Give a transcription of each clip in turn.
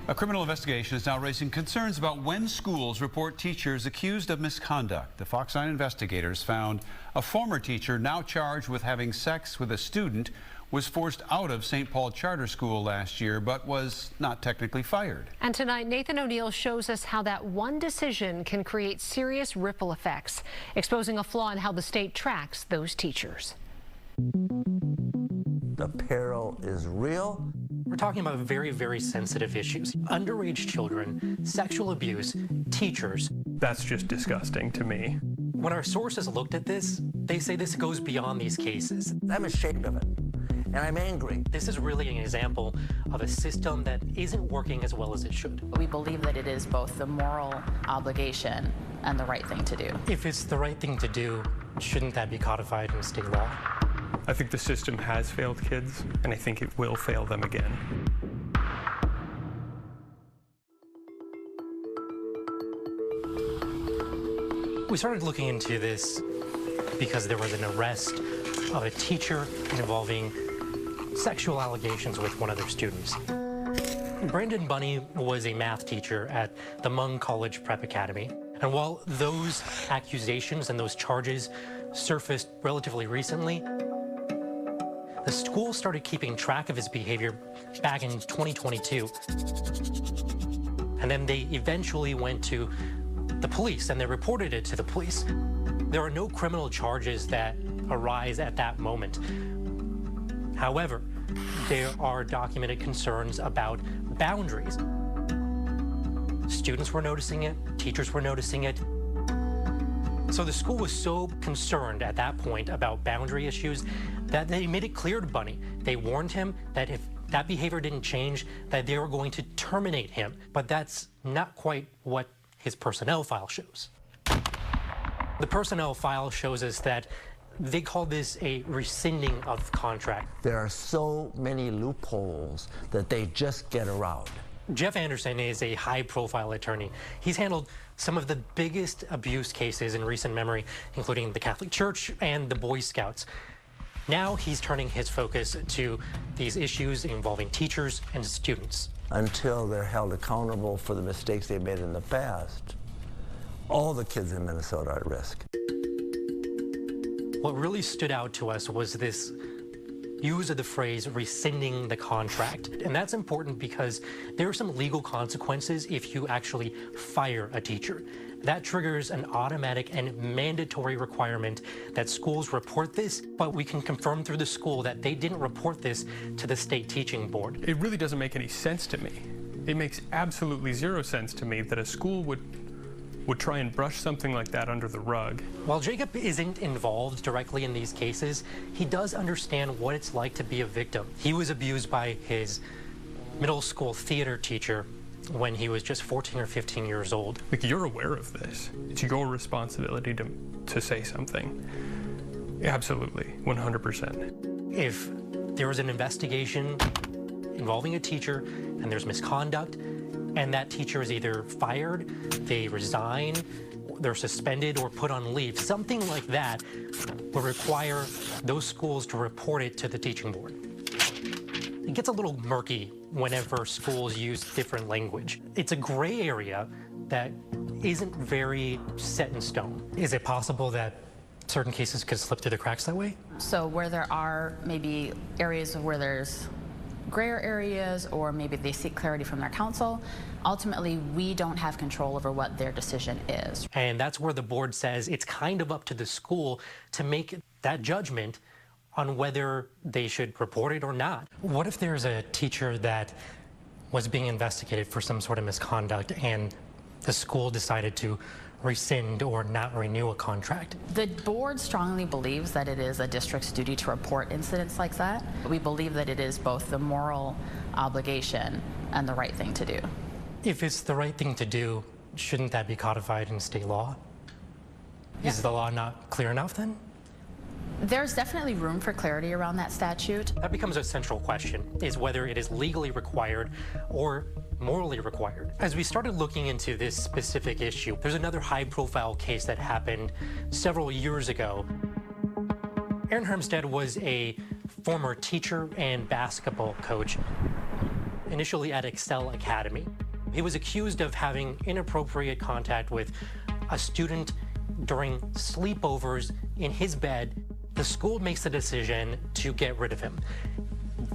A criminal investigation is now raising concerns about when schools report teachers accused of misconduct. The Fox 9 investigators found a former teacher now charged with having sex with a student was forced out of St. Paul Charter School last year, but was not technically fired. And tonight, Nathan O'Neill shows us how that one decision can create serious ripple effects, exposing a flaw in how the state tracks those teachers. The peril is real. We're talking about very, very sensitive issues. Underage children, sexual abuse, teachers. That's just disgusting to me. When our sources looked at this, they say this goes beyond these cases. I'm ashamed of it, and I'm angry. This is really an example of a system that isn't working as well as it should. We believe that it is both the moral obligation and the right thing to do. If it's the right thing to do, shouldn't that be codified in state law? I think the system has failed kids, and I think it will fail them again. We started looking into this because there was an arrest of a teacher involving sexual allegations with one of their students. Brandon Bunny was a math teacher at the Mung College Prep Academy. And while those accusations and those charges surfaced relatively recently, the school started keeping track of his behavior back in 2022. And then they eventually went to the police and they reported it to the police. There are no criminal charges that arise at that moment. However, there are documented concerns about boundaries. Students were noticing it, teachers were noticing it. So the school was so concerned at that point about boundary issues that they made it clear to Bunny. They warned him that if that behavior didn't change, that they were going to terminate him. But that's not quite what his personnel file shows. The personnel file shows us that they call this a rescinding of contract. There are so many loopholes that they just get around. Jeff Anderson is a high-profile attorney. He's handled some of the biggest abuse cases in recent memory, including the Catholic Church and the Boy Scouts. Now he's turning his focus to these issues involving teachers and students. Until they're held accountable for the mistakes they made in the past, all the kids in Minnesota are at risk. What really stood out to us was this use of the phrase rescinding the contract. And that's important because there are some legal consequences if you actually fire a teacher. That triggers an automatic and mandatory requirement that schools report this, but we can confirm through the school that they didn't report this to the state teaching board. It really doesn't make any sense to me. It makes absolutely zero sense to me that a school would try and brush something like that under the rug. While Jacob isn't involved directly in these cases, he does understand what it's like to be a victim. He was abused by his middle school theater teacher when he was just 14 or 15 years old. Like, you're aware of this. It's your responsibility to say something. Absolutely, 100%. If there was an investigation involving a teacher and there's misconduct, and that teacher is either fired, they resign, they're suspended, or put on leave, something like that will require those schools to report it to the teaching board. It gets a little murky whenever schools use different language. It's a gray area that isn't very set in stone. Is it possible that certain cases could slip through the cracks that way? So where there are maybe areas where there's grayer areas, or maybe they seek clarity from their counsel, ultimately we don't have control over what their decision is. And that's where the board says it's kind of up to the school to make that judgment on whether they should report it or not. What if there's a teacher that was being investigated for some sort of misconduct and the school decided to rescind or not renew a contract? The board strongly believes that it is a district's duty to report incidents like that. We believe that it is both the moral obligation and the right thing to do. If it's the right thing to do, shouldn't that be codified in state law? Yeah. Is the law not clear enough then? There's definitely room for clarity around that statute. That becomes a central question, is whether it is legally required or morally required. As we started looking into this specific issue, there's another high-profile case that happened several years ago. Aaron Hermstead was a former teacher and basketball coach. initially at Excel Academy. He was accused of having inappropriate contact with a student during sleepovers in his bed. The school makes the decision to get rid of him.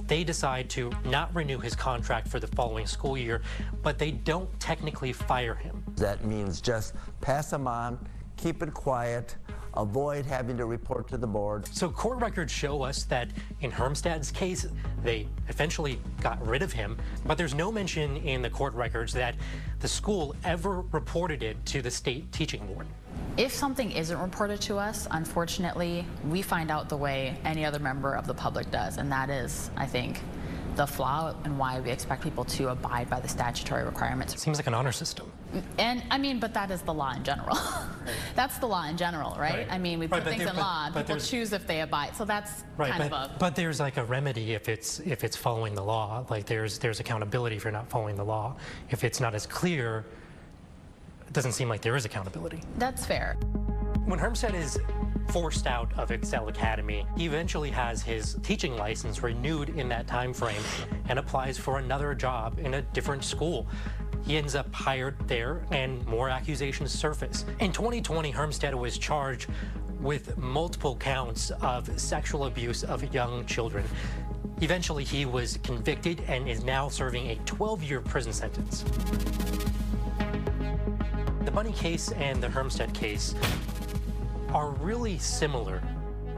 They decide to not renew his contract for the following school year, but they don't technically fire him. That means just pass them on, keep it quiet, avoid having to report to the board. So court records show us that in Hermstad's case, they eventually got rid of him, but there's no mention in the court records that the school ever reported it to the state teaching board. If something isn't reported to us, unfortunately, we find out the way any other member of the public does, and that is, I think, the flaw and why we expect people to abide by the statutory requirements. It seems like an honor system. And I mean, but that is the law in general. That's the law in general, right? I mean, we put things in law, and people choose if they abide. So that's kind of a... But there's like a remedy if it's following the law. Like there's accountability if you're not following the law. If it's not as clear, it doesn't seem like there is accountability. That's fair. When Hermstad is forced out of Excel Academy, he eventually has his teaching license renewed in that time frame and applies for another job in a different school. He ends up hired there, and more accusations surface. In 2020, Hermstad was charged with multiple counts of sexual abuse of young children. Eventually, he was convicted and is now serving a 12-year prison sentence. The Bunny case and the Hermstad case are really similar,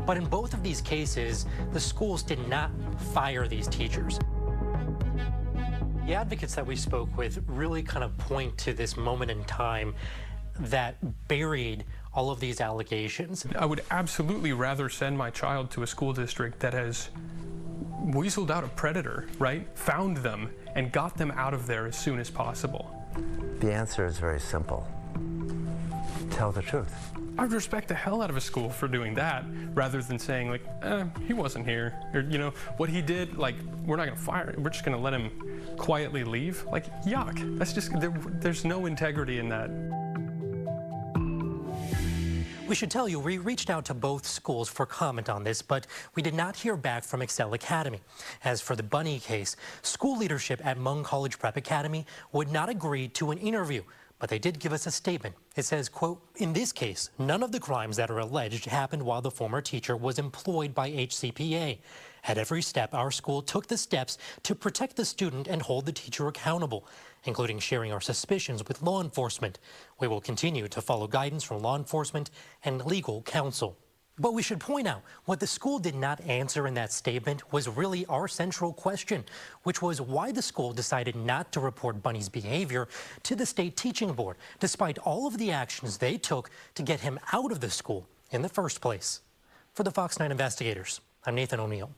but in both of these cases, the schools did not fire these teachers. The advocates that we spoke with really kind of point to this moment in time that buried all of these allegations. I would absolutely rather send my child to a school district that has weaseled out a predator, right? Found them and got them out of there as soon as possible. The answer is very simple. Tell the truth. I would respect the hell out of a school for doing that, rather than saying, like, he wasn't here. Or, you know, what he did, like, we're not going to fire him. We're just going to let him quietly leave. Like, yuck. That's just, there's no integrity in that. We should tell you, we reached out to both schools for comment on this, but we did not hear back from Excel Academy. As for the Bunny case, school leadership at Mung College Prep Academy would not agree to an interview, but they did give us a statement. It says, quote, "In this case, none of the crimes that are alleged happened while the former teacher was employed by HCPA. At every step, our school took the steps to protect the student and hold the teacher accountable, including sharing our suspicions with law enforcement. We will continue to follow guidance from law enforcement and legal counsel." But we should point out, what the school did not answer in that statement was really our central question, which was why the school decided not to report Bunny's behavior to the state teaching board, despite all of the actions they took to get him out of the school in the first place. For the Fox 9 investigators, I'm Nathan O'Neill.